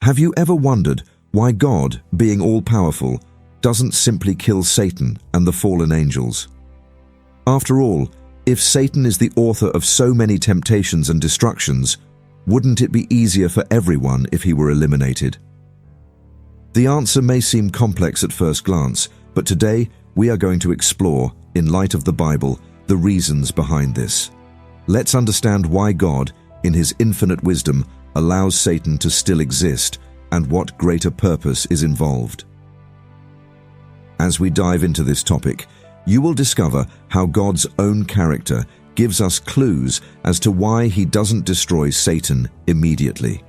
Have you ever wondered why God, being all-powerful, doesn't simply kill Satan and the fallen angels? After all, if Satan is the author of so many temptations and destructions, wouldn't it be easier for everyone if he were eliminated? The answer may seem complex at first glance, but today we are going to explore, in light of the Bible, the reasons behind this. Let's understand why God, in his infinite wisdom, allows Satan to still exist and what greater purpose is involved. As we dive into this topic, you will discover how God's own character gives us clues as to why he doesn't destroy Satan immediately.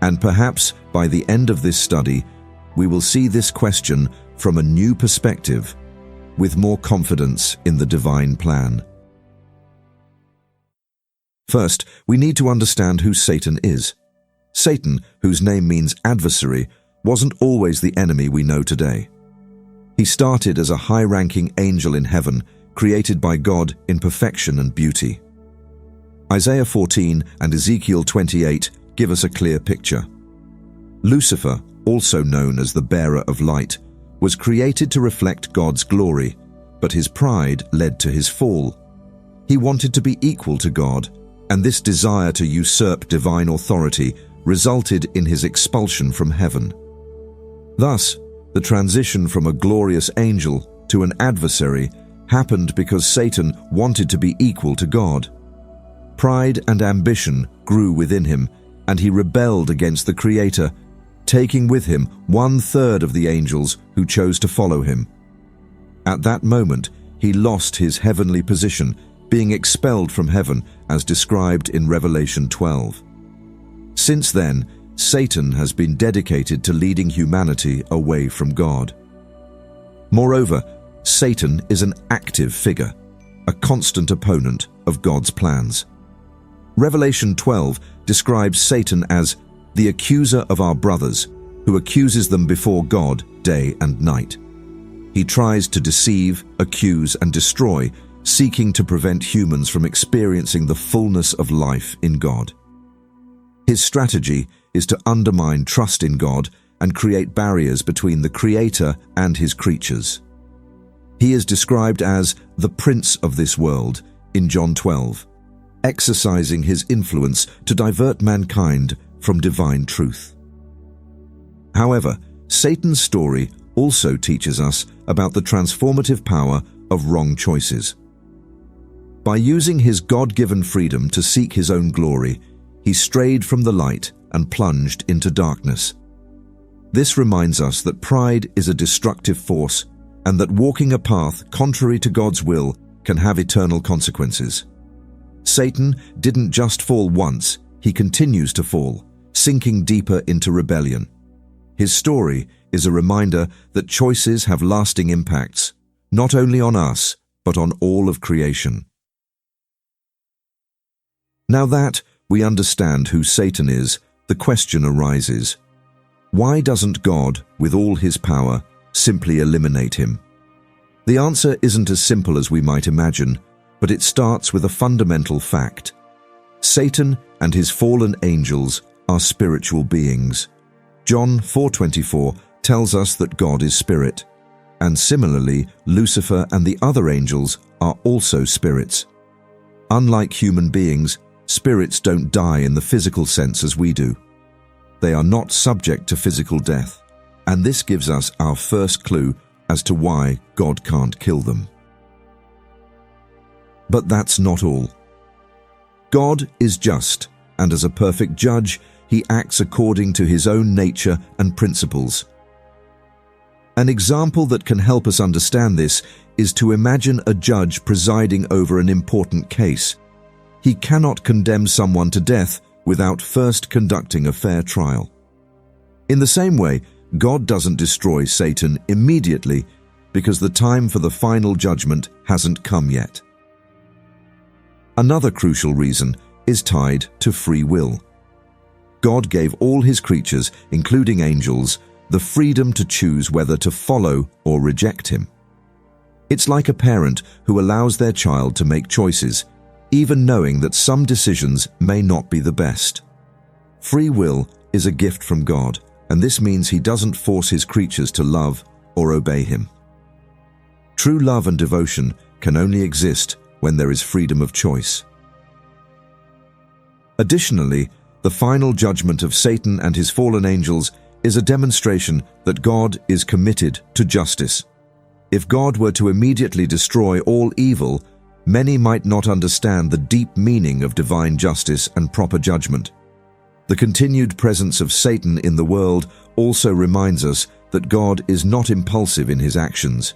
And perhaps by the end of this study, we will see this question from a new perspective, with more confidence in the divine plan. First, we need to understand who Satan is. Satan, whose name means adversary, wasn't always the enemy we know today. He started as a high-ranking angel in heaven, created by God in perfection and beauty. Isaiah 14 and Ezekiel 28 give us a clear picture. Lucifer, also known as the bearer of light, was created to reflect God's glory, but his pride led to his fall. He wanted to be equal to God, and this desire to usurp divine authority resulted in his expulsion from heaven. Thus, the transition from a glorious angel to an adversary happened because Satan wanted to be equal to God. Pride and ambition grew within him, and he rebelled against the Creator, taking with him 1/3 of the angels who chose to follow him. At that moment, he lost his heavenly position, being expelled from heaven as described in Revelation 12. Since then, Satan has been dedicated to leading humanity away from God. Moreover, Satan is an active figure, a constant opponent of God's plans. Revelation 12 describes Satan as the accuser of our brothers, who accuses them before God day and night. He tries to deceive, accuse, and destroy, seeking to prevent humans from experiencing the fullness of life in God. His strategy is to undermine trust in God and create barriers between the Creator and his creatures. He is described as the prince of this world in John 12, exercising his influence to divert mankind from divine truth. However, Satan's story also teaches us about the transformative power of wrong choices. By using his God-given freedom to seek his own glory, he strayed from the light and plunged into darkness. This reminds us that pride is a destructive force and that walking a path contrary to God's will can have eternal consequences. Satan didn't just fall once, he continues to fall, sinking deeper into rebellion. His story is a reminder that choices have lasting impacts, not only on us, but on all of creation. Now that we understand who Satan is, the question arises: why doesn't God, with all his power, simply eliminate him? The answer isn't as simple as we might imagine, but it starts with a fundamental fact. Satan and his fallen angels are spiritual beings. John 4:24 tells us that God is spirit, and similarly, Lucifer and the other angels are also spirits. Unlike human beings, spirits don't die in the physical sense as we do. They are not subject to physical death, and this gives us our first clue as to why God can't kill them. But that's not all. God is just, and as a perfect judge, he acts according to his own nature and principles. An example that can help us understand this is to imagine a judge presiding over an important case. He cannot condemn someone to death without first conducting a fair trial. In the same way, God doesn't destroy Satan immediately because the time for the final judgment hasn't come yet. Another crucial reason is tied to free will. God gave all his creatures, including angels, the freedom to choose whether to follow or reject him. It's like a parent who allows their child to make choices, even knowing that some decisions may not be the best. Free will is a gift from God, and this means he doesn't force his creatures to love or obey him. True love and devotion can only exist when there is freedom of choice. Additionally, the final judgment of Satan and his fallen angels is a demonstration that God is committed to justice. If God were to immediately destroy all evil, many might not understand the deep meaning of divine justice and proper judgment. The continued presence of Satan in the world also reminds us that God is not impulsive in his actions.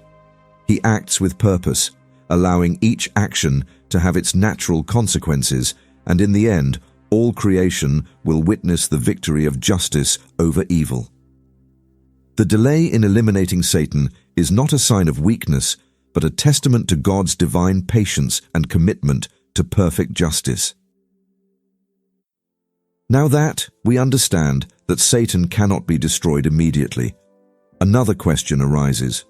He acts with purpose, allowing each action to have its natural consequences, and in the end, all creation will witness the victory of justice over evil. The delay in eliminating Satan is not a sign of weakness, but a testament to God's divine patience and commitment to perfect justice. Now that we understand that Satan cannot be destroyed immediately, another question arises.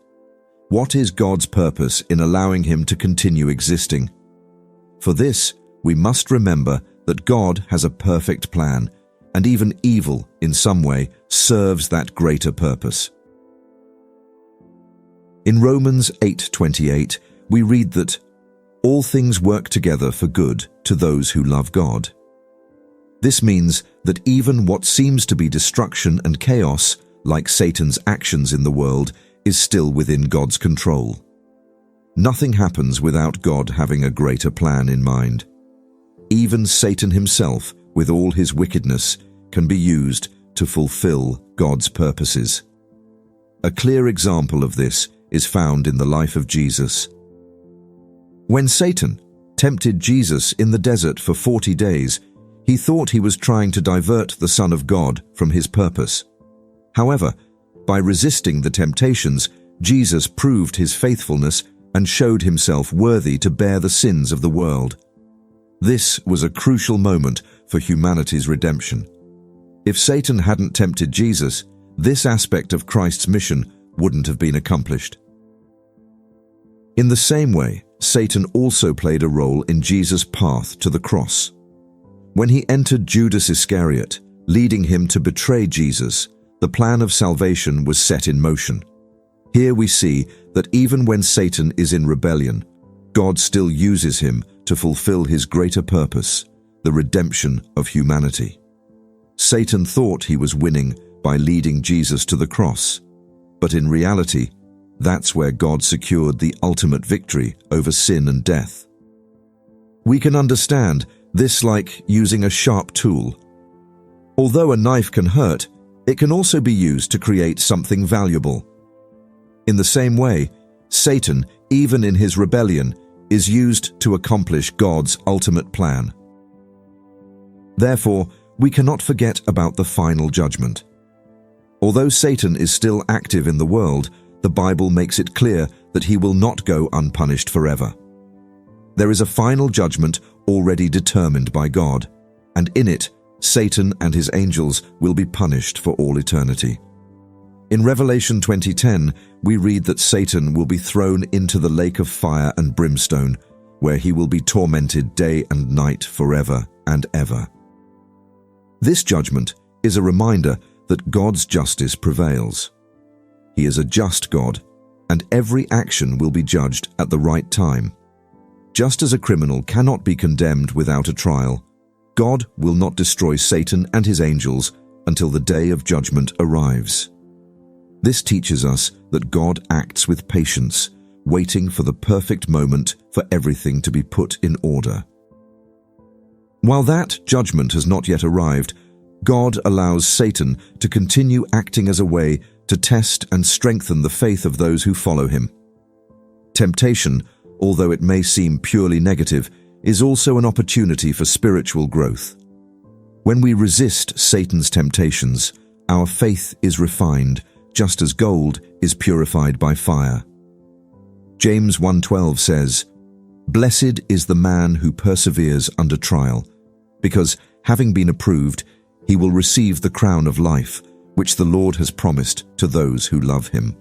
What is God's purpose in allowing him to continue existing? For this, we must remember that God has a perfect plan, and even evil, in some way, serves that greater purpose. In Romans 8:28, we read that all things work together for good to those who love God. This means that even what seems to be destruction and chaos, like Satan's actions in the world, is still within God's control. Nothing happens without God having a greater plan in mind. Even Satan himself, with all his wickedness, can be used to fulfill God's purposes. A clear example of this is found in the life of Jesus. When Satan tempted Jesus in the desert for 40 days, he thought he was trying to divert the Son of God from his purpose. However, by resisting the temptations, Jesus proved his faithfulness and showed himself worthy to bear the sins of the world. This was a crucial moment for humanity's redemption. If Satan hadn't tempted Jesus, this aspect of Christ's mission wouldn't have been accomplished. In the same way, Satan also played a role in Jesus' path to the cross. When he entered Judas Iscariot, leading him to betray Jesus, the plan of salvation was set in motion. Here we see that even when Satan is in rebellion, God still uses him to fulfill his greater purpose, the redemption of humanity. Satan thought he was winning by leading Jesus to the cross, but in reality, that's where God secured the ultimate victory over sin and death. We can understand this like using a sharp tool. Although a knife can hurt, it can also be used to create something valuable. In the same way, Satan, even in his rebellion, is used to accomplish God's ultimate plan. Therefore, we cannot forget about the final judgment. Although Satan is still active in the world, the Bible makes it clear that he will not go unpunished forever. There is a final judgment already determined by God, and in it, Satan and his angels will be punished for all eternity. In Revelation 20:10, we read that Satan will be thrown into the lake of fire and brimstone, where he will be tormented day and night forever and ever. This judgment is a reminder that God's justice prevails. He is a just God, and every action will be judged at the right time. Just as a criminal cannot be condemned without a trial, God will not destroy Satan and his angels until the day of judgment arrives. This teaches us that God acts with patience, waiting for the perfect moment for everything to be put in order. While that judgment has not yet arrived, God allows Satan to continue acting as a way to test and strengthen the faith of those who follow him. Temptation, although it may seem purely negative, is also an opportunity for spiritual growth. When we resist Satan's temptations, our faith is refined, just as gold is purified by fire. James 1:12 says, "Blessed is the man who perseveres under trial, because, having been approved, he will receive the crown of life, which the Lord has promised to those who love him."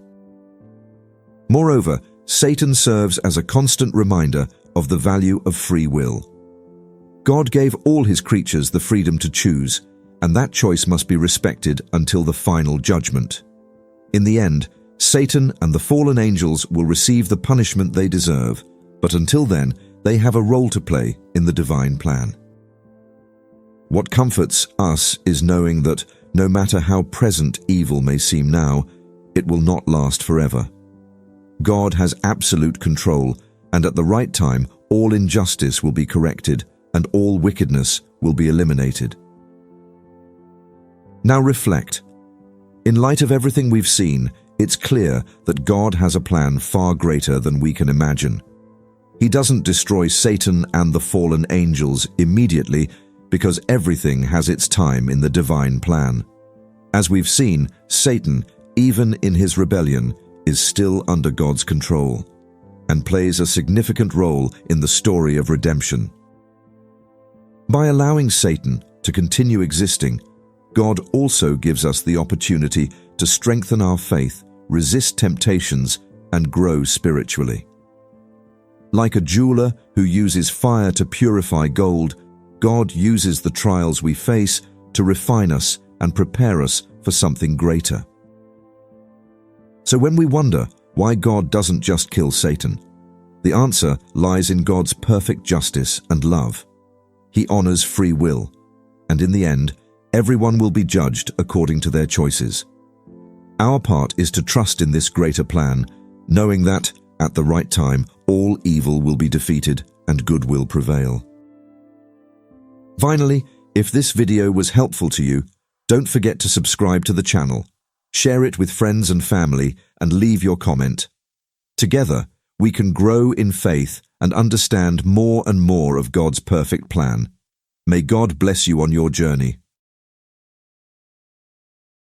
Moreover, Satan serves as a constant reminder of the value of free will. God gave all his creatures the freedom to choose, and that choice must be respected until the final judgment. In the end, Satan and the fallen angels will receive the punishment they deserve, but until then, they have a role to play in the divine plan. What comforts us is knowing that no matter how present evil may seem now, it will not last forever. God has absolute control, and at the right time, all injustice will be corrected and all wickedness will be eliminated. Now reflect. In light of everything we've seen, it's clear that God has a plan far greater than we can imagine. He doesn't destroy Satan and the fallen angels immediately because everything has its time in the divine plan. As we've seen, Satan, even in his rebellion, is still under God's control and plays a significant role in the story of redemption. By allowing Satan to continue existing, God also gives us the opportunity to strengthen our faith, resist temptations, and grow spiritually. Like a jeweler who uses fire to purify gold, God uses the trials we face to refine us and prepare us for something greater. So when we wonder why God doesn't just kill Satan, the answer lies in God's perfect justice and love. He honors free will, and in the end, everyone will be judged according to their choices. Our part is to trust in this greater plan, knowing that, at the right time, all evil will be defeated and good will prevail. Finally, if this video was helpful to you, don't forget to subscribe to the channel, share it with friends and family, and leave your comment. Together, we can grow in faith and understand more and more of God's perfect plan. May God bless you on your journey.